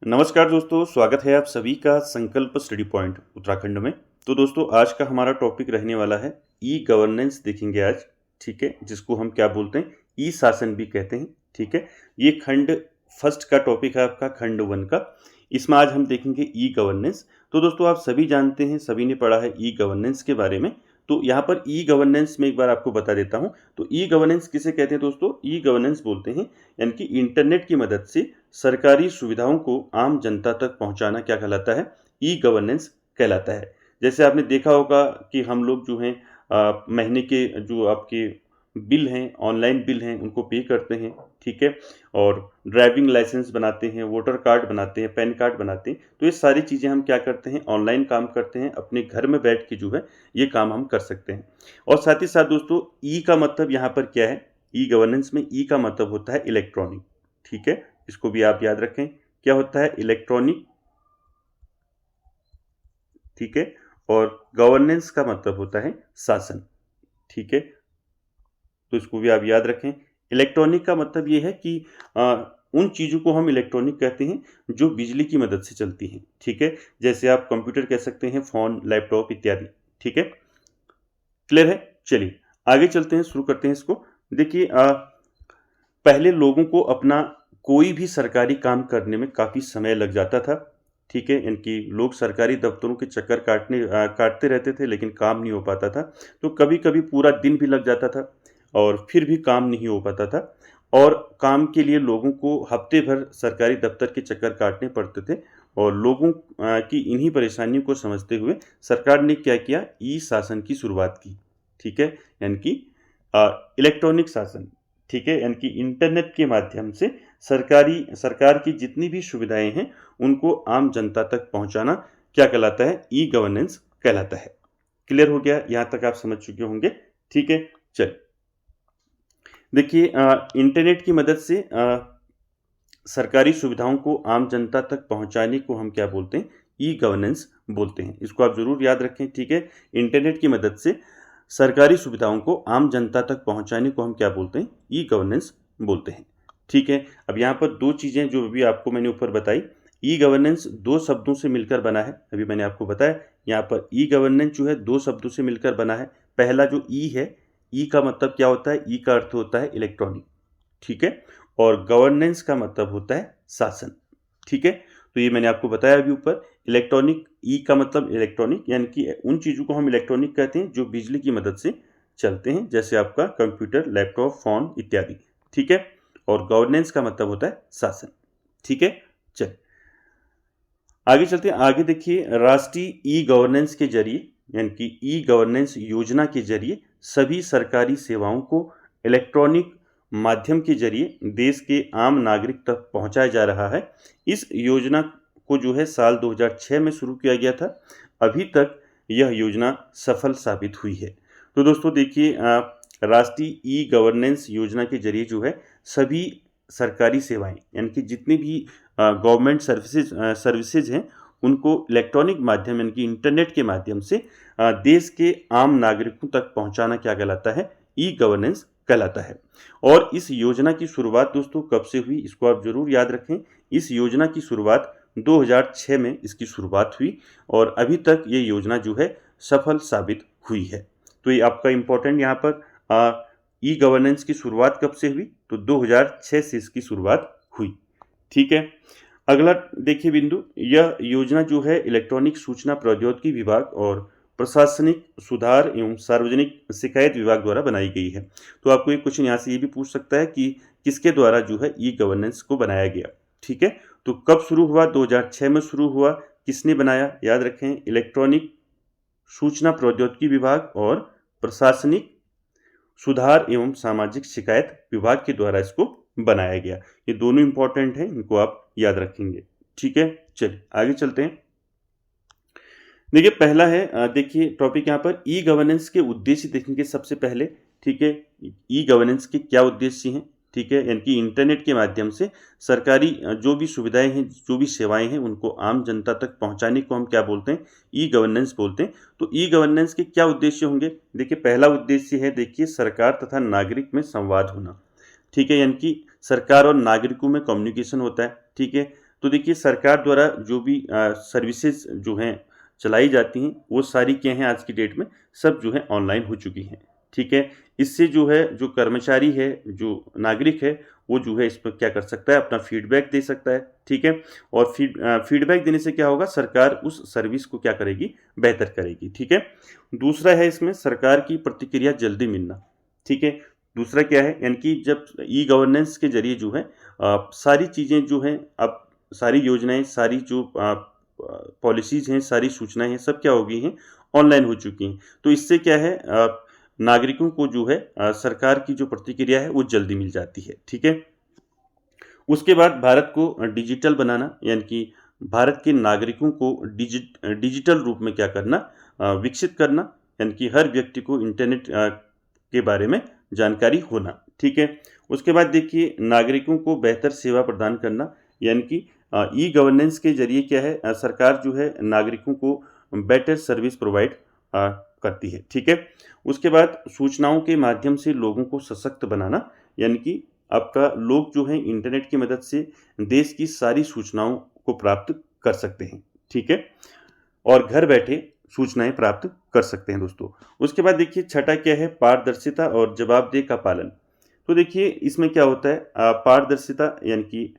नमस्कार दोस्तों, स्वागत है आप सभी का संकल्प स्टडी पॉइंट उत्तराखंड में। तो दोस्तों, आज का हमारा टॉपिक रहने वाला है ई गवर्नेंस देखेंगे आज। ठीक है, जिसको हम क्या बोलते हैं, ई शासन भी कहते हैं। ठीक है, ये खंड फर्स्ट का टॉपिक है आपका, खंड 1 का। इसमें आज हम देखेंगे ई गवर्नेंस। तो दोस्तों, आप सभी जानते हैं, सभी ने पढ़ा है ई गवर्नेंस के बारे में। तो यहाँ पर ई गवर्नेंस में एक बार आपको बता देता हूँ। तो ई गवर्नेंस किसे कहते हैं दोस्तों? ई गवर्नेंस बोलते हैं यानी कि इंटरनेट की मदद से सरकारी सुविधाओं को आम जनता तक पहुंचाना क्या कहलाता है? ई गवर्नेंस कहलाता है। जैसे आपने देखा होगा कि हम लोग जो हैं महीने के जो आपके बिल हैं, ऑनलाइन बिल हैं, उनको पे करते हैं। ठीक है, और ड्राइविंग लाइसेंस बनाते हैं, वोटर कार्ड बनाते हैं, पैन कार्ड बनाते हैं। तो ये सारी चीज़ें हम क्या करते हैं? ऑनलाइन काम करते हैं, अपने घर में बैठ के जो है ये काम हम कर सकते हैं। और साथ ही साथ दोस्तों, ई का मतलब यहाँ पर क्या है? ई गवर्नेंस में ई का मतलब होता है इलेक्ट्रॉनिक। ठीक है, इसको भी आप याद रखें, क्या होता है? इलेक्ट्रॉनिक। ठीक है, और गवर्नेंस का मतलब होता है शासन। ठीक है, तो इसको भी आप याद रखें। इलेक्ट्रॉनिक का मतलब ये है कि उन चीज़ों को हम इलेक्ट्रॉनिक कहते हैं जो बिजली की मदद से चलती हैं। ठीक है, जैसे आप कंप्यूटर कह सकते हैं, फ़ोन, लैपटॉप इत्यादि। ठीक है, क्लियर है? चलिए आगे चलते हैं, शुरू करते हैं इसको। देखिए, पहले लोगों को अपना कोई भी सरकारी काम करने में काफ़ी समय लग जाता था। ठीक है, इनकी लोग सरकारी दफ्तरों के चक्कर काटते रहते थे, लेकिन काम नहीं हो पाता था। तो कभी-कभी पूरा दिन भी लग जाता था और फिर भी काम नहीं हो पाता था। और काम के लिए लोगों को हफ्ते भर सरकारी दफ्तर के चक्कर काटने पड़ते थे। और लोगों की इन्हीं परेशानियों को समझते हुए सरकार ने क्या किया? ई शासन की शुरुआत की। ठीक है, यानी कि इलेक्ट्रॉनिक शासन। ठीक है, यानी कि इंटरनेट के माध्यम से सरकार की जितनी भी सुविधाएं हैं उनको आम जनता तक पहुंचाना क्या कहलाता है? ई गवर्नेंस कहलाता है। क्लियर हो गया? यहां तक आप समझ चुके होंगे। ठीक है, चल देखिए, इंटरनेट की मदद से सरकारी सुविधाओं को आम जनता तक पहुंचाने को हम क्या बोलते हैं? ई गवर्नेंस बोलते हैं। इसको आप जरूर याद रखें। ठीक है, इंटरनेट की मदद से सरकारी सुविधाओं को आम जनता तक पहुंचाने को हम क्या बोलते हैं? ई गवर्नेंस बोलते हैं। ठीक है, अब यहाँ पर दो चीज़ें जो भी आपको मैंने ऊपर बताई, ई गवर्नेंस दो शब्दों से मिलकर बना है। अभी मैंने आपको बताया, यहाँ पर ई गवर्नेंस जो है दो शब्दों से मिलकर बना है। पहला जो ई है, ई का मतलब क्या होता है? ई का अर्थ होता है इलेक्ट्रॉनिक। ठीक है, और गवर्नेंस का मतलब होता है शासन। ठीक है, तो ये मैंने आपको बताया अभी ऊपर। इलेक्ट्रॉनिक, ई का मतलब इलेक्ट्रॉनिक, यानी कि उन चीज़ों को हम इलेक्ट्रॉनिक कहते हैं जो बिजली की मदद से चलते हैं, जैसे आपका कंप्यूटर, लैपटॉप, फोन इत्यादि। ठीक है, और गवर्नेंस का मतलब होता है शासन। ठीक है, चल आगे चलते हैं। आगे देखिए, राष्ट्रीय ई गवर्नेंस के जरिए यानी कि ई गवर्नेंस योजना के जरिए सभी सरकारी सेवाओं को इलेक्ट्रॉनिक माध्यम के जरिए देश के आम नागरिक तक पहुंचाया जा रहा है। इस योजना को जो है साल 2006 में शुरू किया गया था। अभी तक यह योजना सफल साबित हुई है। तो दोस्तों देखिए, राष्ट्रीय ई गवर्नेंस योजना के जरिए जो है सभी सरकारी सेवाएं यानी कि जितनी भी गवर्नमेंट सर्विसेज हैं उनको इलेक्ट्रॉनिक माध्यम यानी कि इंटरनेट के माध्यम से देश के आम नागरिकों तक पहुंचाना क्या कहलाता है? ई गवर्नेंस कहलाता है। और इस योजना की शुरुआत दोस्तों कब से हुई? इसको आप जरूर याद रखें। इस योजना की शुरुआत 2006 में इसकी शुरुआत हुई और अभी तक ये योजना जो है सफल साबित हुई है। तो ये आपका इम्पोर्टेंट यहाँ पर ई गवर्नेंस की शुरुआत कब से हुई? तो 2006 से इसकी शुरुआत हुई। ठीक है, अगला देखिए बिंदु, यह योजना जो है इलेक्ट्रॉनिक सूचना प्रौद्योगिकी विभाग और प्रशासनिक सुधार एवं सार्वजनिक शिकायत विभाग द्वारा बनाई गई है। तो आपको एक क्वेश्चन यहाँ से ये भी पूछ सकता है कि किसके द्वारा जो है ई गवर्नेंस को बनाया गया। ठीक है, तो कब शुरू हुआ? 2006 में शुरू हुआ। किसने बनाया? याद रखें, इलेक्ट्रॉनिक सूचना प्रौद्योगिकी विभाग और प्रशासनिक सुधार एवं सामाजिक शिकायत विभाग के द्वारा इसको बनाया गया। ये दोनों इंपॉर्टेंट हैं, इनको आप याद रखेंगे। ठीक है, चलिए आगे चलते हैं। देखिए, पहला है, देखिए टॉपिक यहाँ पर ई गवर्नेंस के उद्देश्य देखेंगे सबसे पहले। ठीक है, ई गवर्नेंस के क्या उद्देश्य हैं? ठीक है, यानी कि इंटरनेट के माध्यम से सरकारी जो भी सुविधाएं हैं, जो भी सेवाएं हैं, उनको आम जनता तक पहुंचाने को हम क्या बोलते हैं? ई गवर्नेंस बोलते हैं। तो ई गवर्नेंस के क्या उद्देश्य होंगे? देखिए, पहला उद्देश्य है, देखिए, सरकार तथा नागरिक में संवाद होना। ठीक है, यानी कि सरकार और नागरिकों में कम्युनिकेशन होता है। ठीक है, तो देखिए सरकार द्वारा जो भी सर्विसेज जो हैं चलाई जाती हैं वो सारी क्या हैं आज की डेट में सब जो है ऑनलाइन हो चुकी हैं। ठीक है, इससे जो है जो कर्मचारी है, जो नागरिक है, वो जो है इस पर क्या कर सकता है, अपना फीडबैक दे सकता है। ठीक है, और फीडबैक देने से क्या होगा, सरकार उस सर्विस को क्या करेगी, बेहतर करेगी। ठीक है, दूसरा है इसमें सरकार की प्रतिक्रिया जल्दी मिलना। ठीक है, दूसरा क्या है, यानी कि जब ई गवर्नेंस के जरिए जो है सारी चीज़ें जो हैं, अब सारी योजनाएं, सारी जो पॉलिसीज़ हैं, सारी सूचनाएं हैं, सब क्या हो गई हैं, ऑनलाइन हो चुकी हैं। तो इससे क्या है, नागरिकों को जो है सरकार की जो प्रतिक्रिया है वो जल्दी मिल जाती है। ठीक है, उसके बाद भारत को डिजिटल बनाना, यानी कि भारत के नागरिकों को डिजिटल रूप में क्या करना, विकसित करना, यानी कि हर व्यक्ति को इंटरनेट के बारे में जानकारी होना। ठीक है, उसके बाद देखिए नागरिकों को बेहतर सेवा प्रदान करना, यानी कि ई गवर्नेंस के जरिए क्या है, सरकार जो है नागरिकों को बेटर सर्विस प्रोवाइड करती है। ठीक है, उसके बाद सूचनाओं के माध्यम से लोगों को सशक्त बनाना, यानी कि आपका लोग जो है इंटरनेट की मदद से देश की सारी सूचनाओं को प्राप्त कर सकते हैं। ठीक है, और घर बैठे सूचनाएं प्राप्त कर सकते हैं दोस्तों। उसके बाद देखिए छठा क्या है, पारदर्शिता और जवाबदेही का पालन। तो देखिए इसमें क्या होता है, पारदर्शिता यानी कि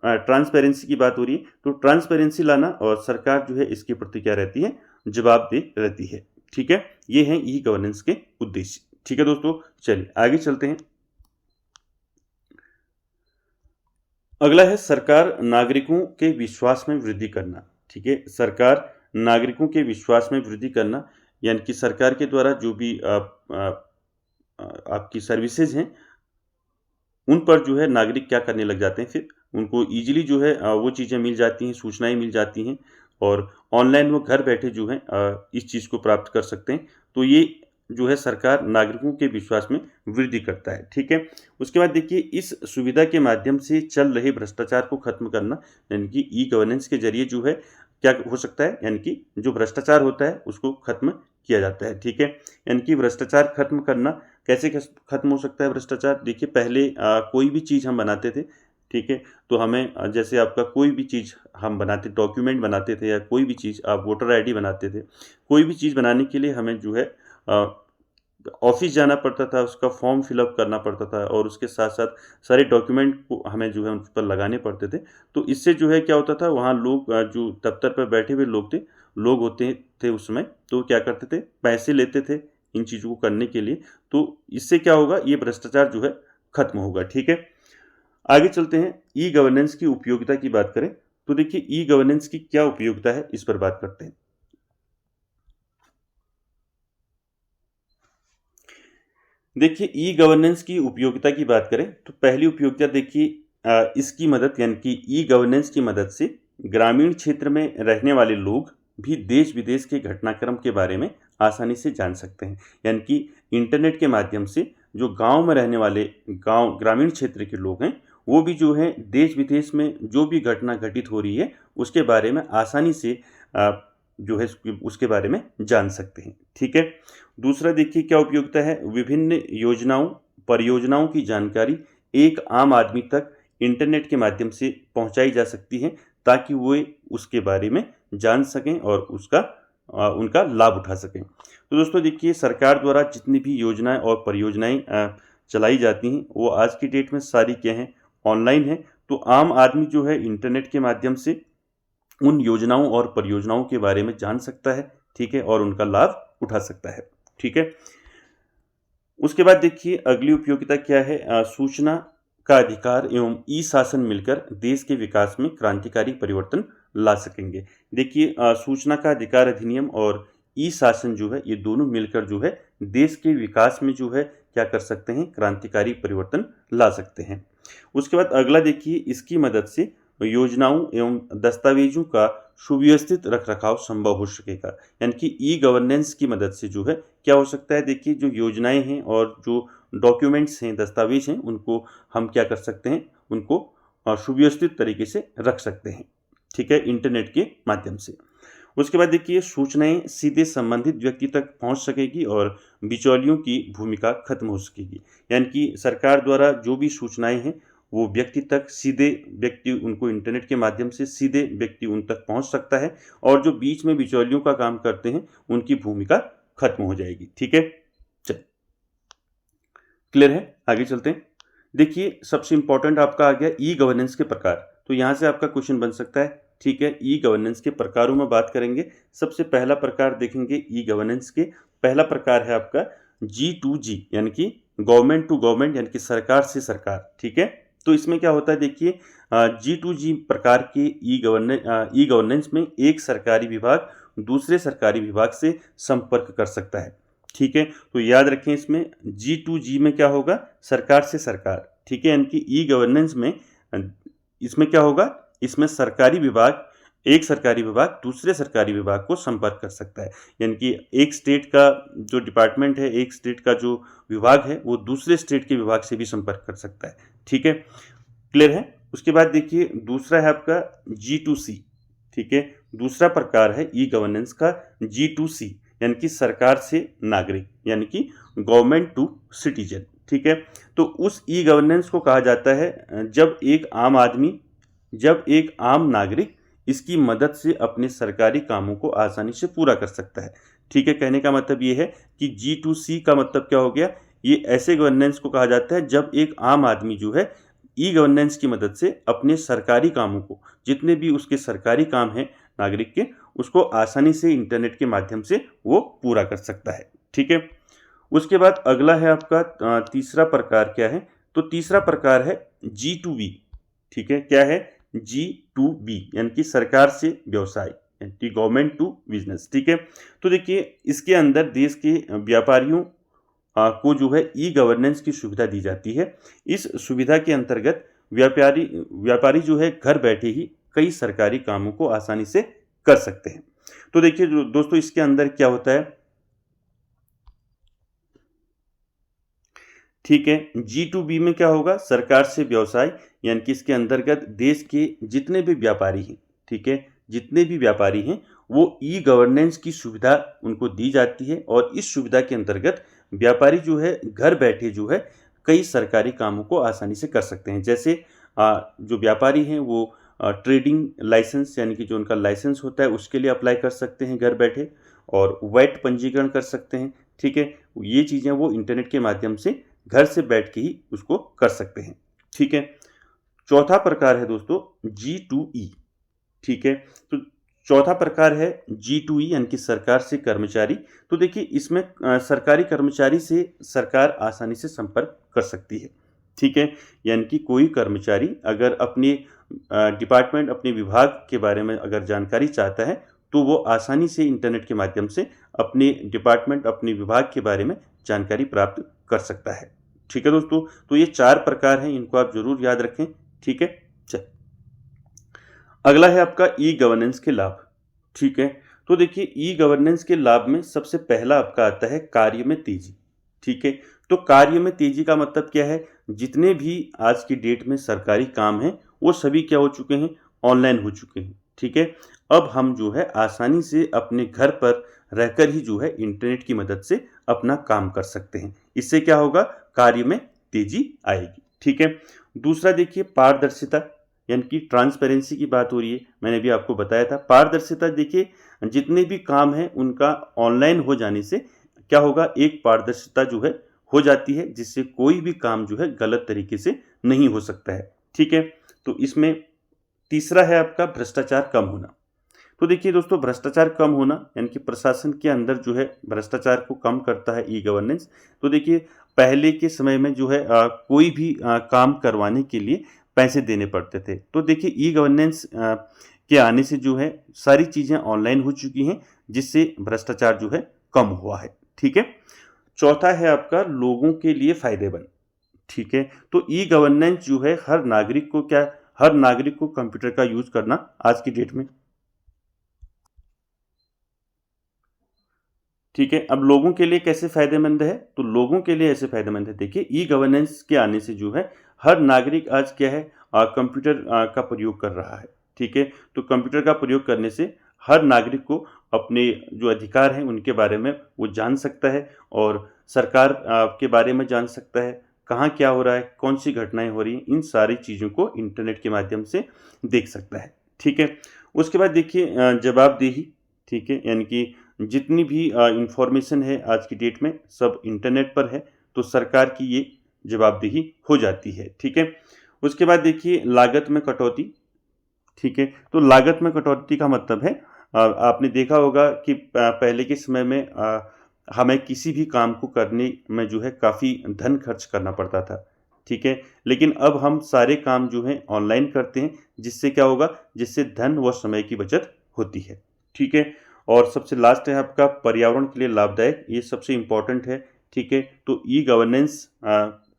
ट्रांसपेरेंसी की बात हो रही है, तो ट्रांसपेरेंसी लाना, और सरकार जो है इसके प्रति क्या रहती है, जवाबदेह रहती है। ठीक है, ये हैं ई गवर्नेंस के उद्देश्य। ठीक है दोस्तों, चलिए आगे चलते हैं। अगला है सरकार नागरिकों के विश्वास में वृद्धि करना। ठीक है, सरकार नागरिकों के विश्वास में वृद्धि करना, यानी कि सरकार के द्वारा जो भी आपकी सर्विसेज हैं उन पर जो है नागरिक क्या करने लग जाते हैं, फिर उनको ईजिली जो है वो चीज़ें मिल जाती हैं, सूचनाएं मिल जाती हैं, और ऑनलाइन वो घर बैठे जो है इस चीज़ को प्राप्त कर सकते हैं। तो ये जो है सरकार नागरिकों के विश्वास में वृद्धि करता है। ठीक है, उसके बाद देखिए इस सुविधा के माध्यम से चल रहे भ्रष्टाचार को खत्म करना, यानी कि ई गवर्नेंस के जरिए जो है क्या हो सकता है, यानी कि जो भ्रष्टाचार होता है उसको खत्म किया जाता है। ठीक है, यानी कि भ्रष्टाचार खत्म करना, कैसे खत्म हो सकता है भ्रष्टाचार, देखिए पहले कोई भी चीज़ हम बनाते थे, ठीक है, तो हमें जैसे आपका कोई भी चीज़ हम बनाते, डॉक्यूमेंट बनाते थे, या कोई भी चीज़ आप वोटर आईडी बनाते थे, कोई भी चीज़ बनाने के लिए हमें जो है ऑफिस जाना पड़ता था, उसका फॉर्म फिलअप करना पड़ता था, और उसके साथ साथ सारे डॉक्यूमेंट को हमें जो है उन पर लगाने पड़ते थे। तो इससे जो है क्या होता था, वहाँ लोग जो दफ्तर पर बैठे हुए लोग होते थे उस समय, तो क्या करते थे, पैसे लेते थे इन चीज़ों को करने के लिए। तो इससे क्या होगा, ये भ्रष्टाचार जो है खत्म होगा। ठीक है, आगे चलते हैं, ई गवर्नेंस की उपयोगिता की बात करें, तो देखिए ई गवर्नेंस की क्या उपयोगिता है, इस पर बात करते हैं। देखिए ई गवर्नेंस की उपयोगिता की बात करें तो पहली उपयोगिता देखिए इसकी मदद, यानी कि ई गवर्नेंस की मदद से ग्रामीण क्षेत्र में रहने वाले लोग भी देश विदेश के घटनाक्रम के बारे में आसानी से जान सकते हैं। यानी कि इंटरनेट के माध्यम से जो गांव में रहने वाले ग्रामीण क्षेत्र के लोग हैं, वो भी जो है देश विदेश में जो भी घटना घटित हो रही है उसके बारे में आसानी से जो है उसके बारे में जान सकते हैं। ठीक है, दूसरा देखिए क्या उपयोगिता है, विभिन्न योजनाओं परियोजनाओं की जानकारी एक आम आदमी तक इंटरनेट के माध्यम से पहुंचाई जा सकती है, ताकि वो उसके बारे में जान सकें और उसका उनका लाभ उठा सकें। तो दोस्तों देखिए सरकार द्वारा जितनी भी योजनाएं और परियोजनाएं चलाई जाती हैं वो आज की डेट में सारी क्या हैं, ऑनलाइन है। तो आम आदमी जो है इंटरनेट के माध्यम से उन योजनाओं और परियोजनाओं के बारे में जान सकता है। ठीक है, और उनका लाभ उठा सकता है। ठीक है, उसके बाद देखिए अगली उपयोगिता क्या है, सूचना का अधिकार एवं ई शासन मिलकर देश के विकास में क्रांतिकारी परिवर्तन ला सकेंगे। देखिए सूचना का अधिकार अधिनियम और ई शासन जो है ये दोनों मिलकर जो है देश के विकास में जो है क्या कर सकते हैं, क्रांतिकारी परिवर्तन ला सकते हैं। उसके बाद अगला देखिए इसकी मदद से योजनाओं एवं दस्तावेजों का सुव्यवस्थित रखरखाव संभव हो सकेगा। यानी कि ई गवर्नेंस की मदद से जो है क्या हो सकता है, देखिए जो योजनाएं हैं और जो डॉक्यूमेंट्स हैं, दस्तावेज हैं, उनको हम क्या कर सकते हैं, उनको सुव्यवस्थित तरीके से रख सकते हैं। ठीक है, इंटरनेट के माध्यम से। उसके बाद देखिए सूचनाएं सीधे संबंधित व्यक्ति तक पहुंच सकेगी और बिचौलियों की भूमिका खत्म हो सकेगी। यानी कि सरकार द्वारा जो भी सूचनाएं हैं वो व्यक्ति तक सीधे व्यक्ति उनको इंटरनेट के माध्यम से सीधे व्यक्ति उन तक पहुंच सकता है और जो बीच में बिचौलियों का काम करते हैं उनकी भूमिका खत्म हो जाएगी। ठीक है, चल क्लियर है, आगे चलते हैं। देखिए सबसे इंपॉर्टेंट आपका आ गया ई गवर्नेंस के प्रकार। तो यहाँ से आपका क्वेश्चन बन सकता है। ठीक है, ई गवर्नेंस के प्रकारों में बात करेंगे। सबसे पहला प्रकार देखेंगे ई गवर्नेंस के। पहला प्रकार है आपका G2G यानी कि गवर्नमेंट टू गवर्नमेंट यानी कि सरकार से सरकार। ठीक है, तो इसमें क्या होता है देखिए G2G प्रकार के ई गवर्नेंस में एक सरकारी विभाग दूसरे सरकारी विभाग से संपर्क कर सकता है। ठीक है, तो याद रखें इसमें G2G में क्या होगा, सरकार से सरकार। ठीक है, यानी कि ई गवर्नेंस में इसमें क्या होगा, इसमें सरकारी विभाग एक सरकारी विभाग दूसरे सरकारी विभाग को संपर्क कर सकता है। यानी कि एक स्टेट का जो डिपार्टमेंट है, एक स्टेट का जो विभाग है वो दूसरे स्टेट के विभाग से भी संपर्क कर सकता है। ठीक है, क्लियर है। उसके बाद देखिए दूसरा है आपका G2C। ठीक है, दूसरा प्रकार है ई गवर्नेंस का G2C यानी कि सरकार से नागरिक यानी कि गवर्नमेंट टू सिटीजन। ठीक है, तो उस ई गवर्नेंस को कहा जाता है जब एक आम नागरिक इसकी मदद से अपने सरकारी कामों को आसानी से पूरा कर सकता है। ठीक है, कहने का मतलब ये है कि G2C का मतलब क्या हो गया, ये ऐसे गवर्नेंस को कहा जाता है जब एक आम आदमी जो है ई गवर्नेंस की मदद से अपने सरकारी कामों को, जितने भी उसके सरकारी काम हैं नागरिक के, उसको आसानी से इंटरनेट के माध्यम से वो पूरा कर सकता है। ठीक है, उसके बाद अगला है आपका तीसरा प्रकार क्या है, तो तीसरा प्रकार है G2B। ठीक है, क्या है G2B यानी कि सरकार से व्यवसाय यानी कि गवर्नमेंट टू बिजनेस। ठीक है, तो देखिए इसके अंदर देश के व्यापारियों को जो है ई गवर्नेंस की सुविधा दी जाती है। इस सुविधा के अंतर्गत व्यापारी जो है घर बैठे ही कई सरकारी कामों को आसानी से कर सकते हैं। तो देखिए दोस्तों इसके अंदर क्या होता है, ठीक है, G2B में क्या होगा, सरकार से व्यवसाय यानी कि इसके अंतर्गत देश के जितने भी व्यापारी हैं, ठीक है, जितने भी व्यापारी हैं वो ई गवर्नेंस की सुविधा उनको दी जाती है और इस सुविधा के अंतर्गत व्यापारी जो है घर बैठे जो है कई सरकारी कामों को आसानी से कर सकते हैं। जैसे जो व्यापारी हैं वो ट्रेडिंग लाइसेंस यानी कि जो उनका लाइसेंस होता है उसके लिए अप्लाई कर सकते हैं घर बैठे, और वैट पंजीकरण कर सकते हैं। ठीक है, ये चीज़ें वो इंटरनेट के माध्यम से घर से बैठ के ही उसको कर सकते हैं। ठीक है, चौथा प्रकार है दोस्तों G2E। ठीक है, तो चौथा प्रकार है G2E यानी कि सरकार से कर्मचारी। तो देखिए इसमें सरकारी कर्मचारी से सरकार आसानी से संपर्क कर सकती है। ठीक है, यानी कि कोई कर्मचारी अगर अपने डिपार्टमेंट अपने विभाग के बारे में अगर जानकारी चाहता है तो वो आसानी से इंटरनेट के माध्यम से अपने डिपार्टमेंट अपने विभाग के बारे में जानकारी प्राप्त कर सकता है। ठीक है दोस्तों, तो ये 4 प्रकार हैं, इनको आप जरूर याद रखें। ठीक है, चल अगला है आपका ई गवर्नेंस के लाभ। ठीक है, तो देखिए ई गवर्नेंस के लाभ में सबसे पहला आपका आता है कार्य में तेजी। ठीक है, तो कार्य में तेजी का मतलब क्या है, जितने भी आज की डेट में सरकारी काम हैं वो सभी क्या हो चुके हैं, ऑनलाइन हो चुके हैं। ठीक है, अब हम जो है आसानी से अपने घर पर रहकर ही जो है इंटरनेट की मदद से अपना काम कर सकते हैं। इससे क्या होगा, कार्य में तेजी आएगी। ठीक है, दूसरा देखिए पारदर्शिता यानी कि ट्रांसपेरेंसी की बात हो रही है। मैंने भी आपको बताया था पारदर्शिता, देखिए जितने भी काम हैं उनका ऑनलाइन हो जाने से क्या होगा, एक पारदर्शिता जो है हो जाती है जिससे कोई भी काम जो है गलत तरीके से नहीं हो सकता है। ठीक है, तो इसमें तीसरा है आपका भ्रष्टाचार कम होना। तो देखिए दोस्तों भ्रष्टाचार कम होना यानी कि प्रशासन के अंदर जो है भ्रष्टाचार को कम करता है ई गवर्नेंस। तो देखिए पहले के समय में जो है कोई भी काम करवाने के लिए पैसे देने पड़ते थे। तो देखिए ई गवर्नेंस के आने से जो है सारी चीज़ें ऑनलाइन हो चुकी हैं जिससे भ्रष्टाचार जो है कम हुआ है। ठीक है, चौथा है आपका लोगों के लिए फायदेमंद। ठीक है, तो ई गवर्नेंस जो है हर नागरिक को कंप्यूटर का यूज करना आज की डेट में। ठीक है, अब लोगों के लिए कैसे फायदेमंद है, तो लोगों के लिए ऐसे फायदेमंद है, देखिए ई गवर्नेंस के आने से जो है हर नागरिक आज क्या है कंप्यूटर का प्रयोग कर रहा है। ठीक है, तो कंप्यूटर का प्रयोग करने से हर नागरिक को अपने जो अधिकार हैं उनके बारे में वो जान सकता है और सरकार के बारे में जान सकता है, कहाँ क्या हो रहा है, कौन सी घटनाएं हो रही हैं, इन सारी चीज़ों को इंटरनेट के माध्यम से देख सकता है। ठीक है, उसके बाद देखिए जवाबदेही। ठीक है, यानी कि जितनी भी इंफॉर्मेशन है आज की डेट में सब इंटरनेट पर है, तो सरकार की ये जवाबदेही हो जाती है। ठीक है, उसके बाद देखिए लागत में कटौती। ठीक है, तो लागत में कटौती का मतलब है आपने देखा होगा कि पहले के समय में हमें किसी भी काम को करने में जो है काफ़ी धन खर्च करना पड़ता था। ठीक है, लेकिन अब हम सारे काम जो हैं ऑनलाइन करते हैं, जिससे क्या होगा, जिससे धन व समय की बचत होती है। ठीक है, और सबसे लास्ट है आपका पर्यावरण के लिए लाभदायक, ये सबसे इम्पोर्टेंट है। ठीक है, तो ई गवर्नेंस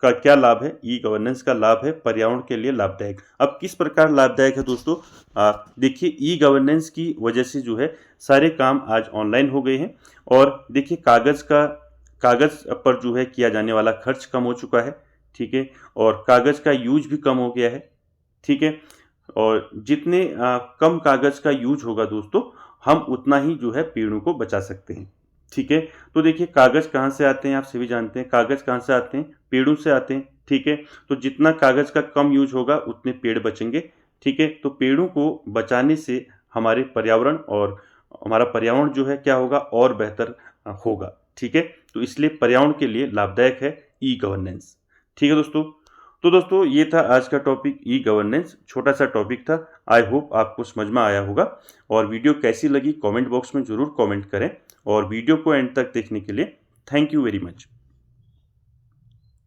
का क्या लाभ है? ई गवर्नेंस का लाभ है पर्यावरण के लिए लाभदायक। अब किस प्रकार लाभदायक है दोस्तों? देखिए ई गवर्नेंस की वजह से जो है सारे काम आज ऑनलाइन हो गए हैं, और देखिए कागज़ पर जो है किया जाने वाला खर्च कम हो चुका है। ठीक है, और कागज़ का यूज भी कम हो गया है। ठीक है, और जितने कम कागज़ का यूज होगा दोस्तों, हम उतना ही जो है पेड़ों को बचा सकते हैं। ठीक है, तो देखिए कागज़ कहाँ से आते हैं, आप सभी जानते हैं कागज़ कहाँ से आते हैं, पेड़ों से आते हैं। ठीक है, तो जितना कागज़ का कम यूज होगा उतने पेड़ बचेंगे। ठीक है, तो पेड़ों को बचाने से हमारे पर्यावरण और हमारा पर्यावरण जो है क्या होगा, और बेहतर होगा। ठीक है, तो इसलिए पर्यावरण के लिए लाभदायक है ई गवर्नेंस। ठीक है दोस्तों, तो दोस्तों ये था आज का टॉपिक ई गवर्नेंस, छोटा सा टॉपिक था। आई होप आपको समझ में आया होगा, और वीडियो कैसी लगी कमेंट बॉक्स में ज़रूर कमेंट करें, और वीडियो को एंड तक देखने के लिए थैंक यू वेरी मच।